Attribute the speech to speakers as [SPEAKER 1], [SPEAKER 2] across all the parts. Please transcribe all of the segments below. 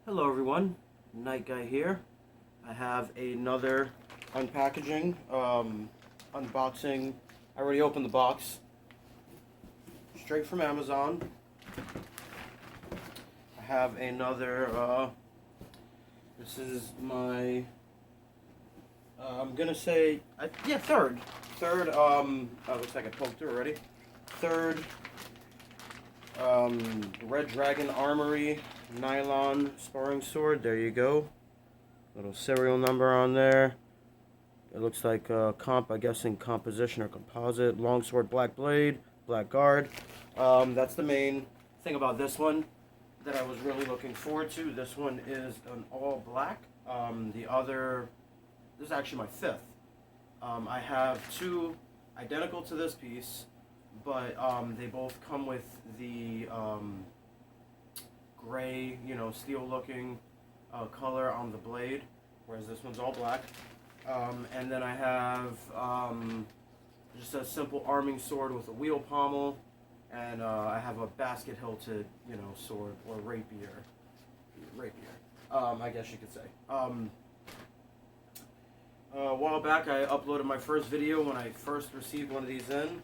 [SPEAKER 1] Hello everyone, Night Guy here. I have another unpackaging, unboxing. I already opened the box, straight from Amazon. I have another, this is my, I'm gonna say, third, looks like I poked it already. Third, Red Dragon Armory nylon sparring sword. There you go. Little serial number on there. It looks like I'm guessing composition or composite. Longsword, black blade, black guard. That's the main thing about this one that I was really looking forward to. This one is an all black. This is actually my fifth. I have two identical to this piece, but they both come with the gray, steel looking color on the blade, whereas this one's all black. And then I have just a simple arming sword with a wheel pommel, and I have a basket hilted, sword or rapier, I guess you could say. A while back I uploaded my first video when I first received one of these in,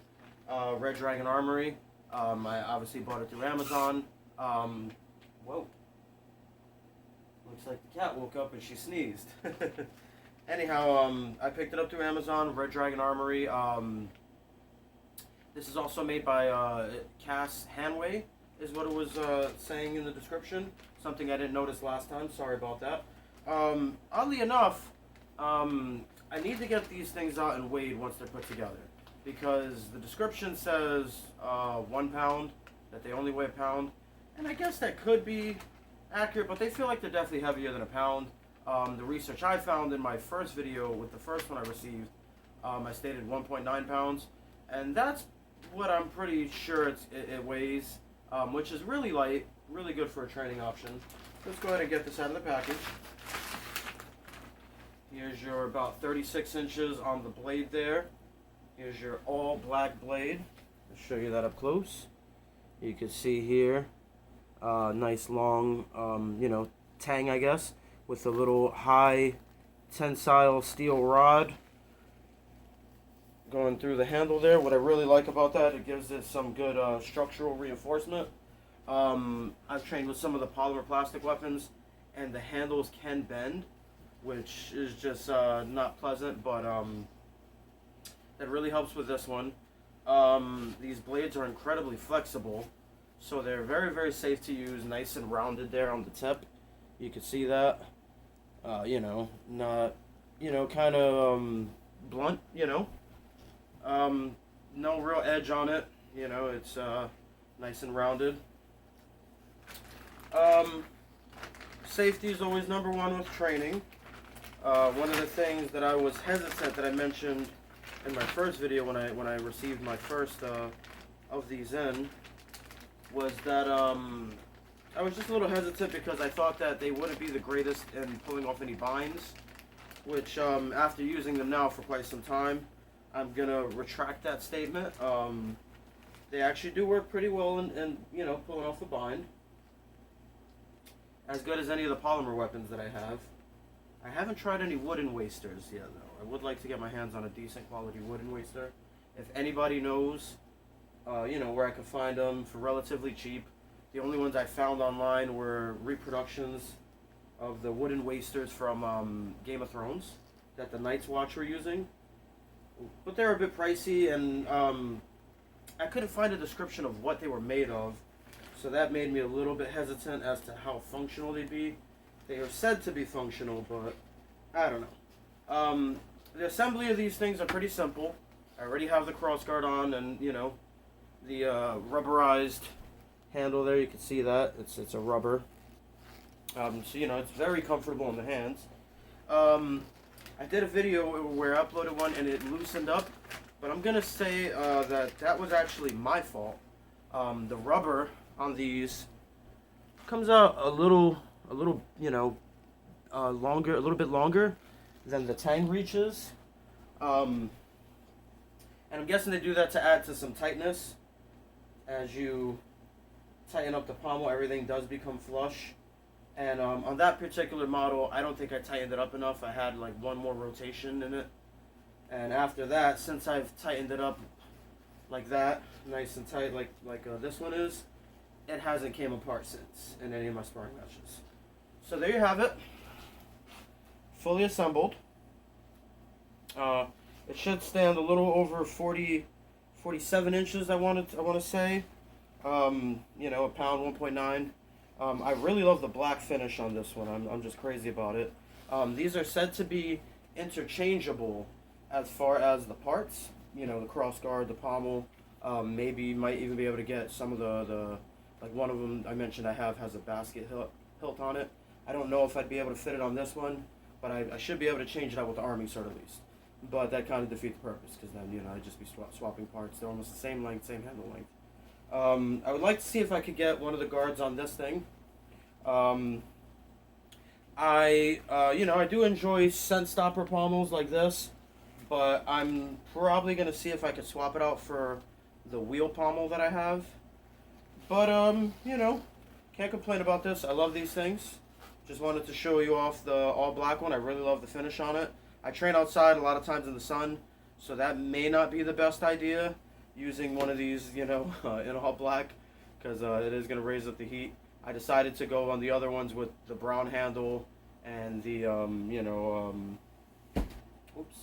[SPEAKER 1] Red Dragon Armory. I obviously bought it through Amazon. Whoa. Looks like the cat woke up and she sneezed. Anyhow, I picked it up through Amazon, Red Dragon Armory. This is also made by Cas Hanwei, is what it was saying in the description. Something I didn't notice last time, sorry about that. Oddly enough, I need to get these things out and weighed once they're put together, because the description says 1 pound, that they only weigh a pound. And I guess that could be accurate, but they feel like they're definitely heavier than a pound. The research I found in my first video with the first one I received, I stated 1.9 pounds. And that's what I'm pretty sure it weighs, which is really light, really good for a training option. Let's go ahead and get this out of the package. Here's your about 36 inches on the blade there. Here's your all black blade. I'll show you that up close. You can see here, nice long, tang, I guess, with a little high tensile steel rod going through the handle there. What I really like about that, it gives it some good structural reinforcement. I've trained with some of the polymer plastic weapons, and the handles can bend, which is just not pleasant, but that really helps with this one. These blades are incredibly flexible, so they're very, very safe to use, nice and rounded there on the tip. You can see that, not, kind of blunt, no real edge on it, it's nice and rounded. Safety is always number one with training. One of the things that I was hesitant that I mentioned in my first video when I received my first of these in, was that I was just a little hesitant because I thought that they wouldn't be the greatest in pulling off any binds, which after using them now for quite some time, I'm gonna retract that statement. They actually do work pretty well in pulling off the bind, as good as any of the polymer weapons that I have. I haven't tried any wooden wasters yet, though. I would like to get my hands on a decent quality wooden waster. If anybody knows, where I could find them for relatively cheap. The only ones I found online were reproductions of the wooden wasters from Game of Thrones that the Night's Watch were using. But they're a bit pricey, and I couldn't find a description of what they were made of, so that made me a little bit hesitant as to how functional they'd be. They are said to be functional, but I don't know. The assembly of these things are pretty simple. I already have the crossguard on, and the rubberized handle there. You can see that it's a rubber. So it's very comfortable in the hands. I did a video where I uploaded one and it loosened up, but I'm gonna say that was actually my fault. The rubber on these comes out a little longer, a little bit longer than the tang reaches. And I'm guessing they do that to add to some tightness. As you tighten up the pommel, everything does become flush. And on that particular model, I don't think I tightened it up enough. I had like one more rotation in it. And after that, since I've tightened it up like that, nice and tight like this one is, it hasn't came apart since in any of my sparring matches. So there you have it, fully assembled. It should stand a little over 47 inches. I want to say, you know, a pound 1.9. I really love the black finish on this one. I'm just crazy about it. These are said to be interchangeable as far as the parts. You know, the cross guard, the pommel. Maybe might even be able to get some of the like one of them I mentioned has a basket hilt on it. I don't know if I'd be able to fit it on this one, but I should be able to change it out with the arming sword at least. But that kind of defeats the purpose, because then, you know, I'd just be swapping parts. They're almost the same length, same handle length. I would like to see if I could get one of the guards on this thing. You know, I do enjoy scent stopper pommels like this, but I'm probably going to see if I could swap it out for the wheel pommel that I have. But, you know, can't complain about this. I love these things. Just wanted to show you off the all black one. I really love the finish on it. I train outside a lot of times in the sun, so that may not be the best idea, using one of these, you know, in all black, because it is going to raise up the heat. I decided to go on the other ones with the brown handle and the, you know, oops,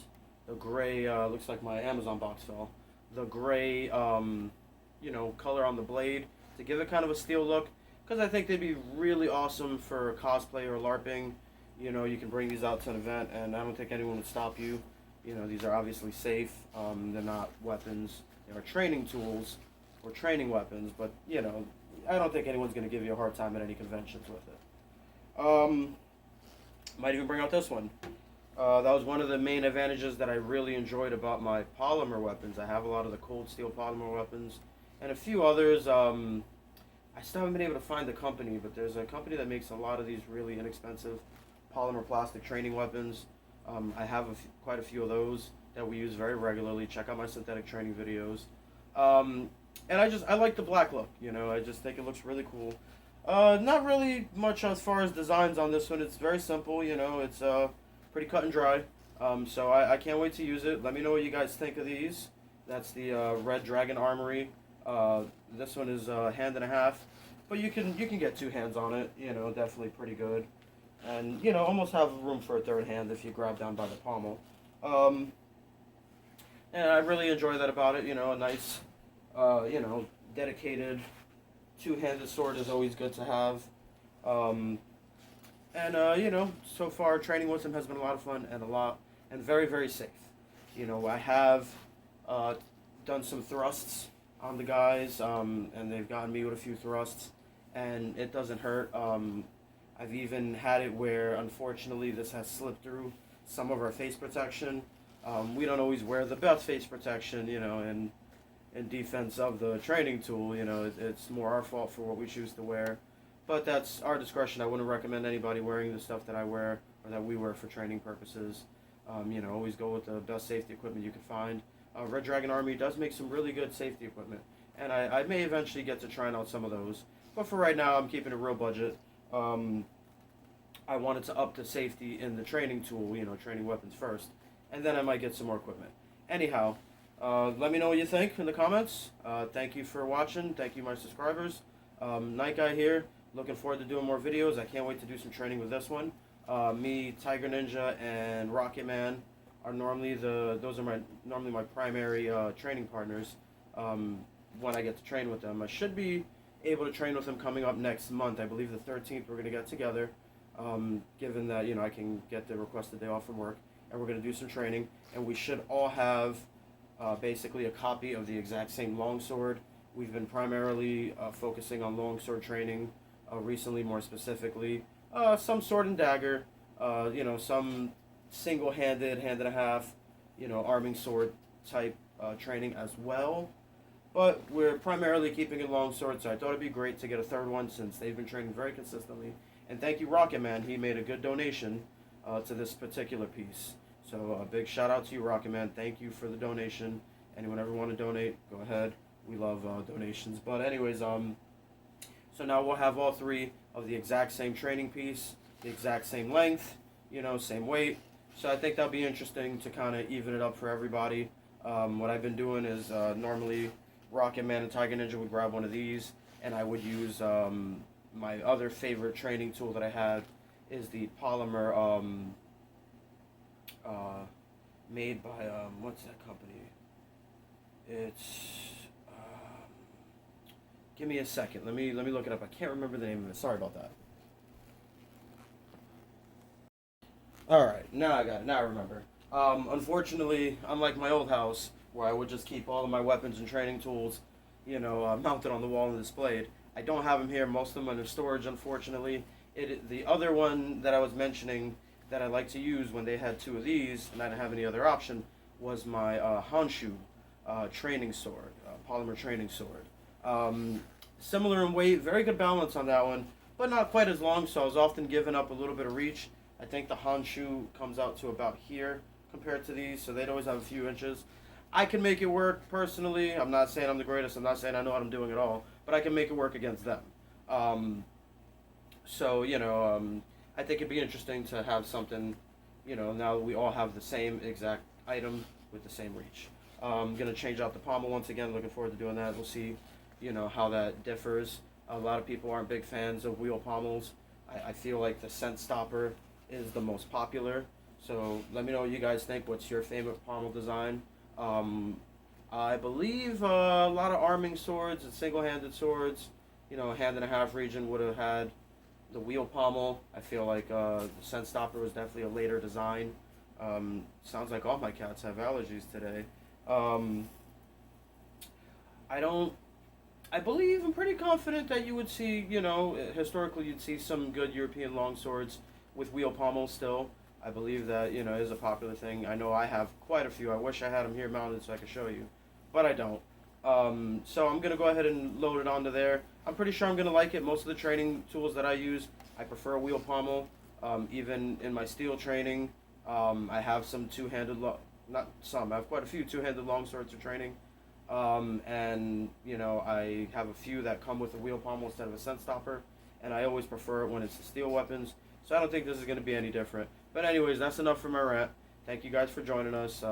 [SPEAKER 1] the gray, looks like my Amazon box fell, the gray, you know, color on the blade to give it kind of a steel look, because I think they'd be really awesome for cosplay or LARPing. You know, you can bring these out to an event, and I don't think anyone would stop you. You know, these are obviously safe. They're not weapons. They are training tools or training weapons, but, you know, I don't think anyone's going to give you a hard time at any conventions with it. Might even bring out this one. That was one of the main advantages that I really enjoyed about my polymer weapons. I have a lot of the cold steel polymer weapons, and a few others. I still haven't been able to find the company, but there's a company that makes a lot of these really inexpensive polymer plastic training weapons. I have quite a few of those that we use very regularly. Check out my synthetic training videos. And I like the black look, you know, I just think it looks really cool. Not really much as far as designs on this one. It's very simple, you know, it's pretty cut and dry. So I can't wait to use it. Let me know what you guys think of these. That's the red Dragon Armory. This one is a hand and a half, but you can get two hands on it, you know, definitely pretty good. And, you know, almost have room for a third hand if you grab down by the pommel. And I really enjoy that about it, you know, a nice, you know, dedicated two-handed sword is always good to have. You know, so far training with him has been a lot of fun and very, very safe. You know, I have done some thrusts on the guys, and they've gotten me with a few thrusts, and it doesn't hurt. I've even had it where, unfortunately, this has slipped through some of our face protection. We don't always wear the best face protection, you know, in defense of the training tool. You know, it's more our fault for what we choose to wear. But that's our discretion. I wouldn't recommend anybody wearing the stuff that I wear or that we wear for training purposes. You know, always go with the best safety equipment you can find. Red Dragon Army does make some really good safety equipment, and I may eventually get to trying out some of those. But for right now, I'm keeping a real budget. I wanted to up the safety in the training tool, you know, training weapons first, and then I might get some more equipment. Anyhow, let me know what you think in the comments. Thank you for watching. Thank you, my subscribers. Night Guy here. Looking forward to doing more videos. I can't wait to do some training with this one. Me, Tiger Ninja, and Rocket Man are normally normally my primary training partners when I get to train with them. I should be able to train with them coming up next month. I believe the 13th we're going to get together, given that, you know, I can get the requested day off from work, and we're going to do some training, and we should all have basically a copy of the exact same longsword. We've been primarily focusing on longsword training recently, more specifically. Some sword and dagger, you know, some single-handed, hand and a half, you know, arming sword type training as well. But we're primarily keeping it longsword, so I thought it'd be great to get a third one since they've been training very consistently. And thank you, Rocket Man. He made a good donation to this particular piece. So a big shout out to you, Rocket Man. Thank you for the donation. Anyone ever want to donate, go ahead. We love donations. But anyways, so now we'll have all three. of the exact same training piece, the exact same length, same weight. So I think that'll be interesting to kind of even it up for everybody. What I've been doing is normally Rocket Man and Tiger Ninja would grab one of these, and I would use my other favorite training tool that I had is the polymer made by what's that company? It's give me a second. Let me look it up. I can't remember the name of it. Sorry about that. All right, now I got it. Now I remember. Unfortunately, unlike my old house where I would just keep all of my weapons and training tools, mounted on the wall and displayed, I don't have them here. Most of them are in storage, unfortunately. The other one that I was mentioning that I like to use when they had two of these and I didn't have any other option was my Honshu training sword, polymer training sword. Similar in weight, very good balance on that one, but not quite as long, so I was often giving up a little bit of reach. I think the Honshu comes out to about here compared to these, so they'd always have a few inches. I can make it work personally. I'm not saying I'm the greatest. I'm not saying I know what I'm doing at all, but I can make it work against them. I think it'd be interesting to have something, now that we all have the same exact item with the same reach. I'm going to change out the pommel once again. Looking forward to doing that. We'll see, how that differs. A lot of people aren't big fans of wheel pommels. I feel like the scent stopper is the most popular. So let me know what you guys think. What's your favorite pommel design? I believe a lot of arming swords and single-handed swords, hand and a half region would have had the wheel pommel. I feel like the scent stopper was definitely a later design. Sounds like all my cats have allergies today. I believe, I'm pretty confident that you would see, historically you'd see some good European longswords with wheel pommels still. I believe that, is a popular thing. I know I have quite a few. I wish I had them here mounted so I could show you, but I don't. So I'm going to go ahead and load it onto there. I'm pretty sure I'm going to like it. Most of the training tools that I use, I prefer a wheel pommel. Even in my steel training, I have some two-handed, I have quite a few two-handed longswords for training. I have a few that come with a wheel pommel instead of a scent stopper, and I always prefer it when it's the steel weapons. So I don't think this is going to be any different. But anyways, that's enough for my rant. Thank you guys for joining us.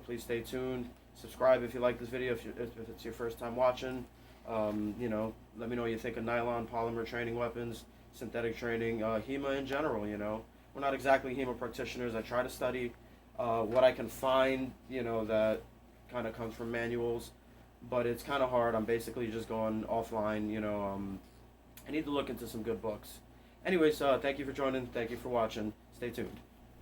[SPEAKER 1] Please stay tuned. Subscribe if you like this video, if it's your first time watching. Let me know what you think of nylon, polymer training weapons, synthetic training, HEMA in general, We're not exactly HEMA practitioners. I try to study what I can find, that kind of comes from manuals, but it's kind of hard. I'm basically just going offline, I need to look into some good books. Anyways, thank you for joining. Thank you for watching. Stay tuned.